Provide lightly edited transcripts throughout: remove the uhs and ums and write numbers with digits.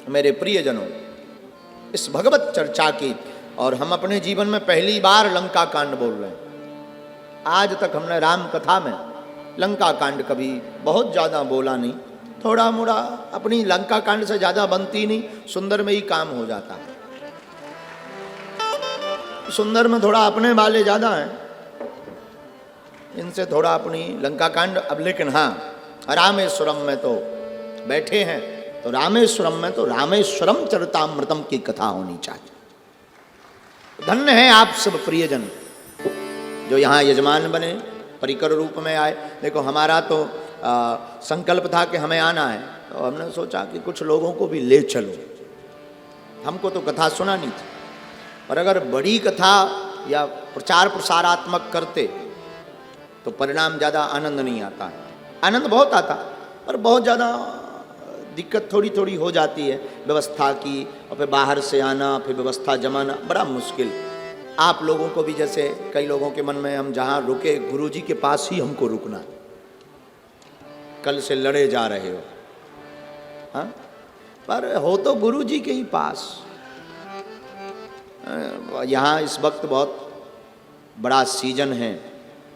मेरे प्रियजनों, इस भगवत चर्चा की, और हम अपने जीवन में पहली बार लंका कांड बोल रहे हैं। आज तक हमने राम कथा में लंका कांड कभी बहुत ज़्यादा बोला नहीं, थोड़ा मोड़ा अपनी लंका कांड से ज़्यादा बनती नहीं, सुंदर में ही काम हो जाता है। सुंदर में थोड़ा अपने वाले ज़्यादा हैं, इनसे थोड़ा अपनी लंका कांड। अब लेकिन हाँ, रामेश्वरम में तो बैठे हैं, तो रामेश्वरम में तो रामेश्वरम चरितामृतम की कथा होनी चाहिए। धन्य है आप सब प्रियजन जो यहाँ यजमान बने, परिकर रूप में आए। देखो हमारा तो संकल्प था कि हमें आना है, तो हमने सोचा कि कुछ लोगों को भी ले चलो। हमको तो कथा सुना नहीं थी, और अगर बड़ी कथा या प्रचार प्रसारात्मक करते तो परिणाम ज़्यादा आनंद नहीं आता है। आनंद बहुत आता, पर बहुत ज़्यादा दिक्कत थोड़ी थोड़ी हो जाती है व्यवस्था की, और फिर बाहर से आना, फिर व्यवस्था जमाना बड़ा मुश्किल। आप लोगों को भी, जैसे कई लोगों के मन में, हम जहाँ रुके गुरुजी के पास ही हमको रुकना, कल से लड़े जा रहे हो, हाँ, पर हो तो गुरुजी के ही पास। यहाँ इस वक्त बहुत बड़ा सीजन है,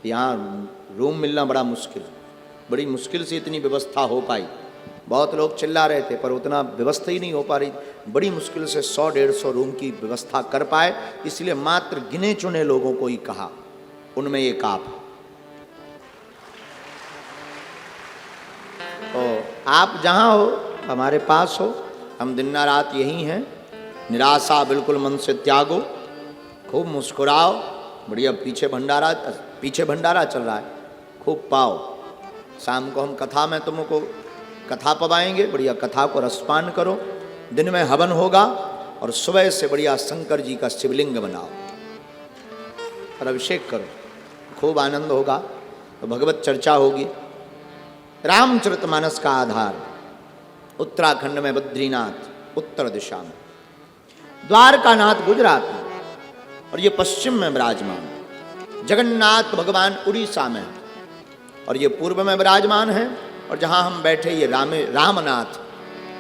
यहाँ रूम मिलना बड़ा मुश्किल, बड़ी मुश्किल से इतनी व्यवस्था हो पाई। बहुत लोग चिल्ला रहे थे, पर उतना व्यवस्था ही नहीं हो पा रही। बड़ी मुश्किल से 100-150 रूम की व्यवस्था कर पाए, इसलिए मात्र गिने चुने लोगों को ही कहा, उनमें एक आप। तो आप जहाँ हो, हमारे पास हो, हम दिन रात यही हैं। निराशा बिल्कुल मन से त्यागो, खूब मुस्कुराओ, बढ़िया पीछे भंडारा चल रहा है, खूब पाओ। शाम को हम कथा में तुमको कथा पवाएंगे, बढ़िया कथा को रसपान करो। दिन में हवन होगा, और सुबह से बढ़िया शंकर जी का शिवलिंग बनाओ और अभिषेक करो, खूब आनंद होगा। तो भगवत चर्चा होगी। रामचरितमानस का आधार उत्तराखंड में बद्रीनाथ उत्तर दिशा में, द्वारकानाथ गुजरात में, और ये पश्चिम में विराजमान। जगन्नाथ भगवान उड़ीसा में, और ये पूर्व में विराजमान है। और जहाँ हम बैठे ये रामनाथ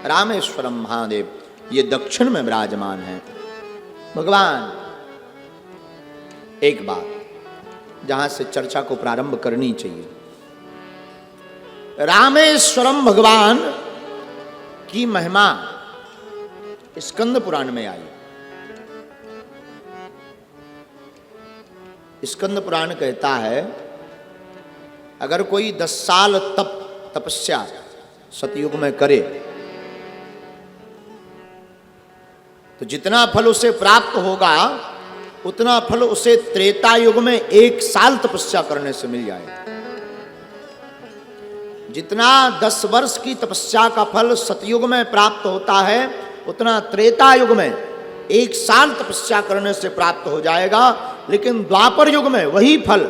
रामेश्वरम महादेव, ये दक्षिण में विराजमान है। भगवान, एक बात जहाँ से चर्चा को प्रारंभ करनी चाहिए, रामेश्वरम भगवान की महिमा स्कंद पुराण में आई। स्कंद पुराण कहता है, अगर कोई 10 साल तपस्या सतयुग में करे तो जितना फल उसे प्राप्त होगा, उतना फल उसे त्रेता युग में 1 साल तपस्या करने से मिल जाएगा। जितना 10 वर्ष की तपस्या का फल सतयुग में प्राप्त होता है, उतना त्रेता युग में 1 साल तपस्या करने से प्राप्त हो जाएगा। लेकिन द्वापर युग में वही फल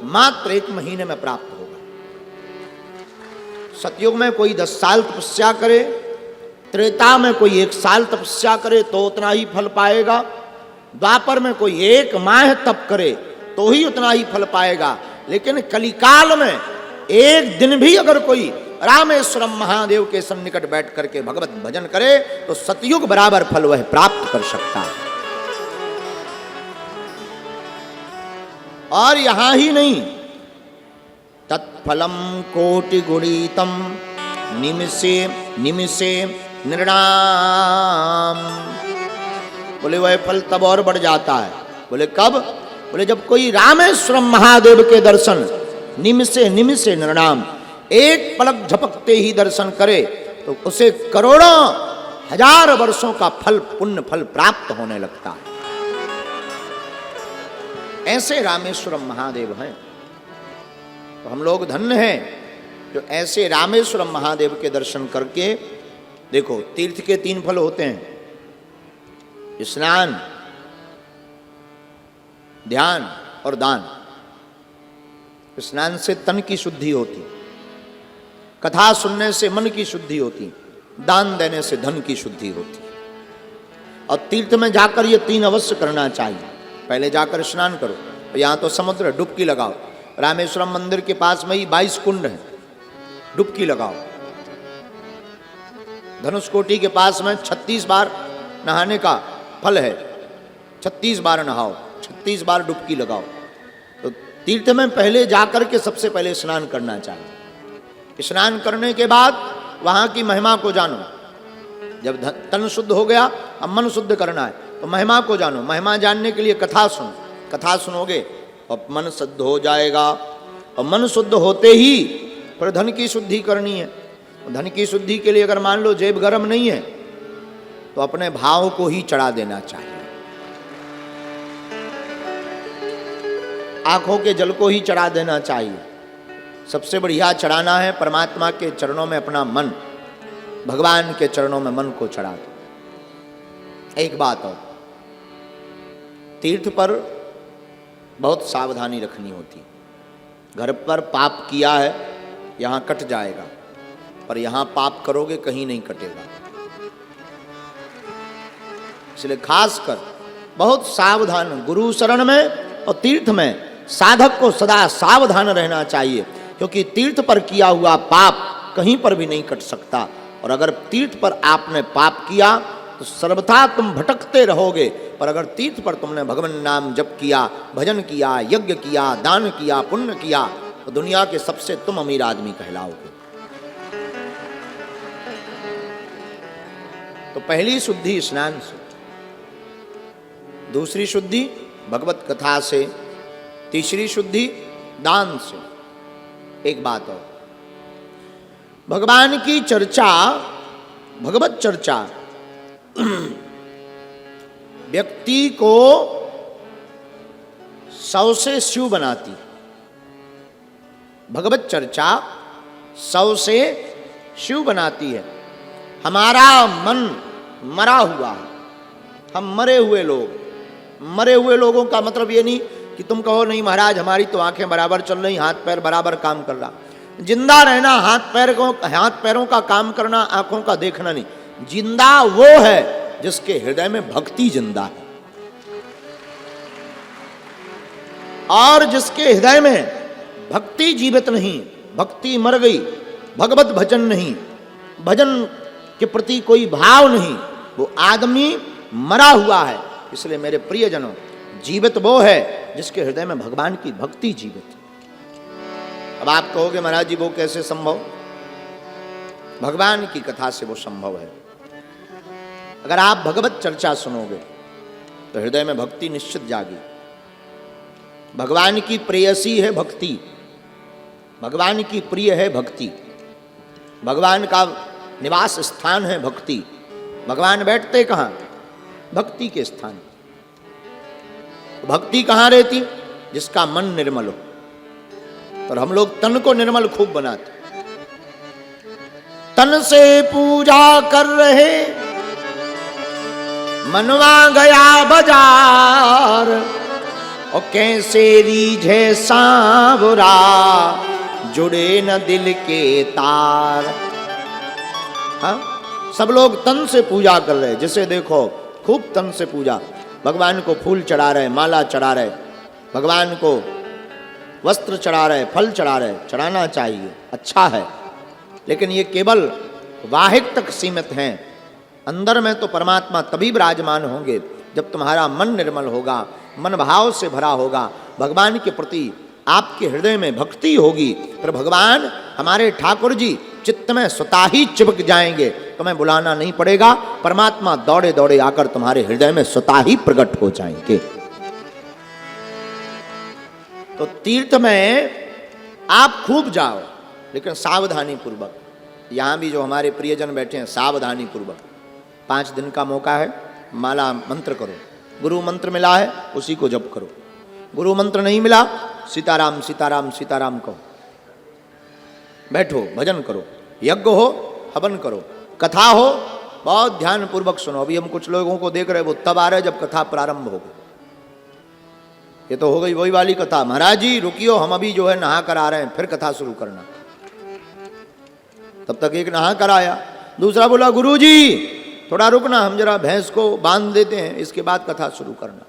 मात्र 1 महीने में प्राप्त होगा। सतयुग में कोई 10 साल तपस्या करे, त्रेता में कोई 1 साल तपस्या करे तो उतना ही फल पाएगा। द्वापर में कोई 1 माह तप करे तो ही उतना ही फल पाएगा। लेकिन कलिकाल में 1 दिन भी अगर कोई रामेश्वरम महादेव के सन्निकट बैठ करके भगवत भजन करे तो सतयुग बराबर फल वह प्राप्त कर सकता है। और यहां ही नहीं, तत्फलम कोटि गुणितम निमिषे निमिषे निर्णाम। बोले वह फल तब और बढ़ जाता है। बोले कब? बोले जब कोई रामेश्वरम महादेव के दर्शन निमिषे निमिषे निर्णाम, 1 पलक झपकते ही दर्शन करे तो उसे करोड़ों हजार वर्षों का फल, पुण्य फल प्राप्त होने लगता है। ऐसे रामेश्वरम महादेव हैं। तो हम लोग धन्य हैं जो ऐसे रामेश्वरम महादेव के दर्शन करके, देखो तीर्थ के 3 फल होते हैं, स्नान, ध्यान और दान। स्नान से तन की शुद्धि होती, कथा सुनने से मन की शुद्धि होती, दान देने से धन की शुद्धि होती। और तीर्थ में जाकर ये 3 अवश्य करना चाहिए। पहले जाकर स्नान करो, यहाँ तो समुद्र, डुबकी लगाओ। रामेश्वरम मंदिर के पास में ही 22 कुंड हैं, डुबकी लगाओ। धनुषकोटी के पास में 36 बार नहाने का फल है। 36 बार नहाओ, 36 बार डुबकी लगाओ। तो तीर्थ में पहले जाकर के सबसे पहले स्नान करना चाहिए। स्नान करने के बाद वहाँ की महिमा को जानो। जब तन शुद्ध हो गया, अब मन शुद्ध करना है, तो महिमा को जानो। महिमा जानने के लिए कथा सुनो। कथा सुनोगे और मन शुद्ध हो जाएगा। और मन शुद्ध होते ही फिर धन की शुद्धि करनी है। धन की शुद्धि के लिए अगर मान लो जेब गर्म नहीं है, तो अपने भाव को ही चढ़ा देना चाहिए। आंखों के जल को ही चढ़ा देना चाहिए। सबसे बढ़िया चढ़ाना है परमात्मा के चरणों में अपना मन, भगवान के चरणों में मन को चढ़ा दो। एक बात और, तीर्थ पर बहुत सावधानी रखनी होती। घर पर पाप किया है, यहां कट जाएगा, पर यहां पाप करोगे कहीं नहीं कटेगा। इसलिए खासकर बहुत सावधान, गुरु शरण में और तीर्थ में साधक को सदा सावधान रहना चाहिए, क्योंकि तीर्थ पर किया हुआ पाप कहीं पर भी नहीं कट सकता। और अगर तीर्थ पर आपने पाप किया तो सर्वथा तुम भटकते रहोगे। पर अगर तीर्थ पर तुमने भगवान नाम जप किया, भजन किया, यज्ञ किया, दान किया, पुण्य किया, तो दुनिया के सबसे तुम अमीर आदमी कहलाओगे। तो पहली शुद्धि स्नान से, दूसरी शुद्धि भगवत कथा से, तीसरी शुद्धि दान से। एक बात और, भगवान की चर्चा, भगवत चर्चा व्यक्ति को 100 से शिव बनाती। भगवत चर्चा 100 से शिव बनाती है। हमारा मन मरा हुआ है, हम मरे हुए लोग। मरे हुए लोगों का मतलब ये नहीं कि तुम कहो नहीं महाराज हमारी तो आंखें बराबर चल रही, हाथ पैर बराबर काम कर रहा। जिंदा रहना हाथ पैरों का काम करना, आंखों का देखना नहीं। जिंदा वो है जिसके हृदय में भक्ति जिंदा है, और जिसके हृदय में भक्ति जीवित नहीं, भक्ति मर गई, भगवत भजन नहीं, भजन के प्रति कोई भाव नहीं, वो आदमी मरा हुआ है। इसलिए मेरे प्रियजनों, जीवित वो है जिसके हृदय में भगवान की भक्ति जीवित है। अब आप कहोगे महाराज जी वो कैसे संभव? भगवान की कथा से वो संभव है। अगर आप भगवत चर्चा सुनोगे तो हृदय में भक्ति निश्चित जागी। भगवान की प्रेयसी है भक्ति, भगवान की प्रिय है भक्ति, भगवान का निवास स्थान है भक्ति। भगवान बैठते कहाँ? भक्ति के स्थान। भक्ति कहाँ रहती? जिसका मन निर्मल हो। और हम लोग तन को निर्मल खूब बनाते। तन से पूजा कर रहे, मनवा गया बाजार, और कैसे रीझे सांवरा, जुड़े न दिल के तार। हाँ, सब लोग तन से पूजा कर रहे, जिसे देखो खूब तन से पूजा। भगवान को फूल चढ़ा रहे, माला चढ़ा रहे, भगवान को वस्त्र चढ़ा रहे, फल चढ़ा रहे। चढ़ाना चाहिए, अच्छा है, लेकिन ये केवल वाहिक तक सीमित हैं। अंदर में तो परमात्मा तभी विराजमान होंगे जब तुम्हारा मन निर्मल होगा, मन भाव से भरा होगा, भगवान के प्रति आपके हृदय में भक्ति होगी। फिर भगवान हमारे ठाकुर जी चित्त में स्वतः ही चिपक जाएंगे, तुम्हें बुलाना नहीं पड़ेगा। परमात्मा दौड़े दौड़े आकर तुम्हारे हृदय में स्वतः ही प्रकट हो जाएंगे। तो तीर्थ में आप खूब जाओ, लेकिन सावधानी पूर्वक। यहां भी जो हमारे प्रियजन बैठे हैं, सावधानी पूर्वक। 5 दिन का मौका है, माला मंत्र करो। गुरु मंत्र मिला है उसी को जप करो। गुरु मंत्र नहीं मिला, सीताराम सीताराम सीताराम कहो। बैठो, भजन करो, यज्ञ हो, हवन करो, कथा हो, बहुत ध्यान पूर्वक सुनो। अभी हम कुछ लोगों को देख रहे, वो तब आ रहे जब कथा प्रारंभ हो गई। ये तो हो गई वही वाली कथा, महाराज जी रुकियो हम अभी जो है नहा कर आ रहे हैं, फिर कथा शुरू करना। तब तक एक नहा कर आया, दूसरा बोला गुरु जी थोड़ा रुकना, हम जरा भैंस को बांध देते हैं, इसके बाद कथा शुरू करना।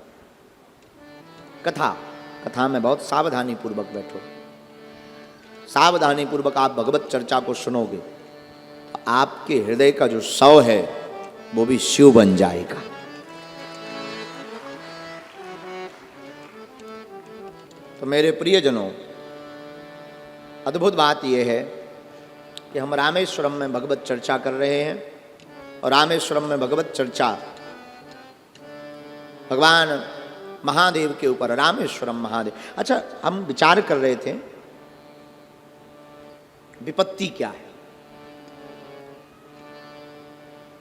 कथा में बहुत सावधानी पूर्वक बैठो। सावधानी पूर्वक आप भगवत चर्चा को सुनोगे, आपके हृदय का जो शव है वो भी शिव बन जाएगा। तो मेरे प्रियजनों, अद्भुत बात यह है कि हम रामेश्वरम में भगवत चर्चा कर रहे हैं और रामेश्वरम में भगवत चर्चा भगवान महादेव के ऊपर, रामेश्वरम महादेव। अच्छा, हम विचार कर रहे थे विपत्ति क्या है।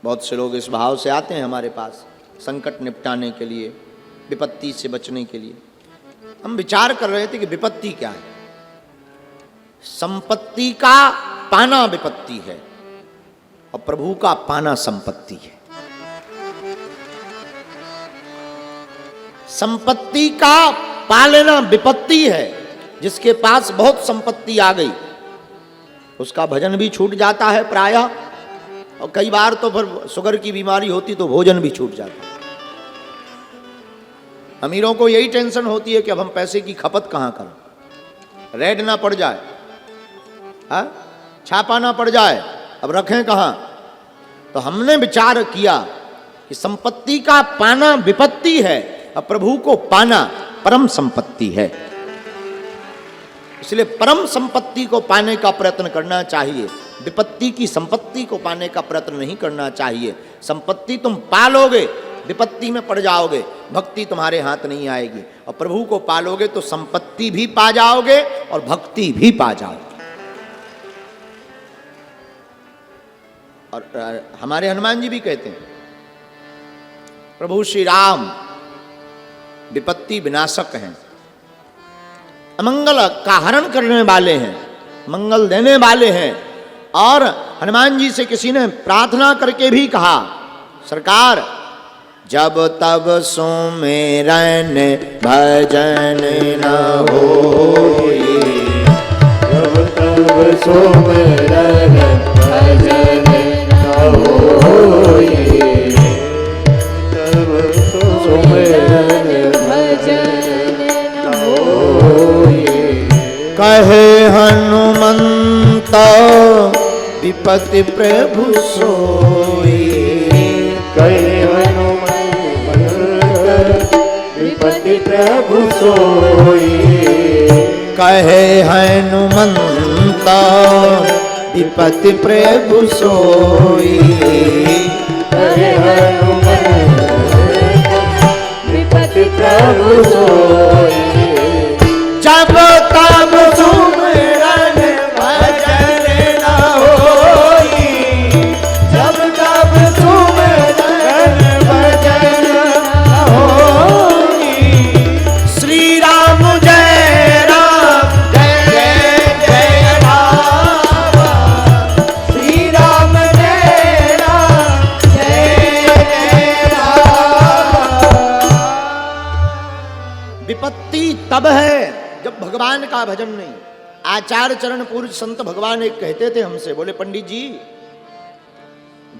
बहुत से लोग इस भाव से आते हैं हमारे पास संकट निपटाने के लिए, विपत्ति से बचने के लिए। हम विचार कर रहे थे कि विपत्ति क्या है। संपत्ति का पाना विपत्ति है और प्रभु का पाना संपत्ति है। संपत्ति का पा लेना विपत्ति है। जिसके पास बहुत संपत्ति आ गई उसका भजन भी छूट जाता है प्रायः, और कई बार तो फिर शुगर की बीमारी होती तो भोजन भी छूट जाता है। अमीरों को यही टेंशन होती है कि अब हम पैसे की खपत कहां करें, रेड ना पड़ जाए, छापा ना पड़ जाए, अब रखें कहां। तो हमने विचार किया कि संपत्ति का पाना विपत्ति है और प्रभु को पाना परम संपत्ति है। इसलिए परम संपत्ति को पाने का प्रयत्न करना चाहिए, विपत्ति की संपत्ति को पाने का प्रयत्न नहीं करना चाहिए। संपत्ति तुम पालोगे, विपत्ति में पड़ जाओगे, भक्ति तुम्हारे हाथ नहीं आएगी। और प्रभु को पालोगे तो संपत्ति भी पा जाओगे और भक्ति भी पा जाओगे। और हमारे हनुमान जी भी कहते हैं, प्रभु श्री राम विपत्ति विनाशक हैं, अमंगल का हरण करने वाले हैं, मंगल देने वाले हैं। और हनुमान जी से किसी ने प्रार्थना करके भी कहा, सरकार जब तब सुमिरन भजन न होई, जब तब सुमिरन भजन न होई, तब सुमिरन भजन न होई। कहे हनुमंत विपत्ति प्रभु सोई, कहे हनुमंत विपत्ति प्रभु सोई, कहे हनुमंत विपत्ति प्रभु सोई, कहे हनुमंत विपत्ति प्रभु सोई। जब तब सुमिरन भजन न होई, जब तब सुमिरन भजन न होई। श्री राम जय राम जय जय राम, श्री राम जय राम जय जय राम। विपत्ति तब है जब भगवान का भजन नहीं। आचार्य चरण पूर्व संत भगवान एक कहते थे हमसे, बोले पंडित जी,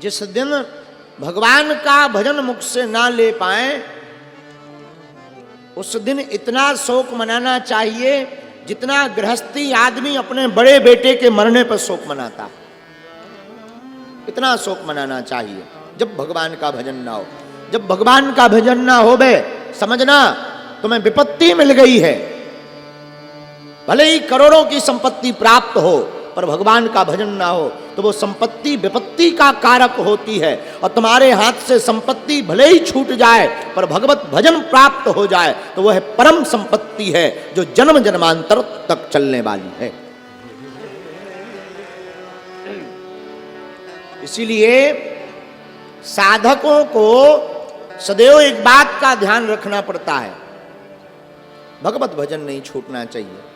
जिस दिन भगवान का भजन मुख से ना ले पाए उस दिन इतना शोक मनाना चाहिए जितना गृहस्थी आदमी अपने बड़े बेटे के मरने पर शोक मनाता। इतना शोक मनाना चाहिए जब भगवान का भजन ना हो। जब भगवान का भजन ना हो बे, समझना तुम्हें विपत्ति मिल गई है। भले ही करोड़ों की संपत्ति प्राप्त हो पर भगवान का भजन ना हो तो वो संपत्ति विपत्ति का कारक होती है। और तुम्हारे हाथ से संपत्ति भले ही छूट जाए पर भगवत भजन प्राप्त हो जाए तो वह परम संपत्ति है जो जन्म जन्मांतर तक चलने वाली है। इसीलिए साधकों को सदैव एक बात का ध्यान रखना पड़ता है, भगवत भजन नहीं छूटना चाहिए।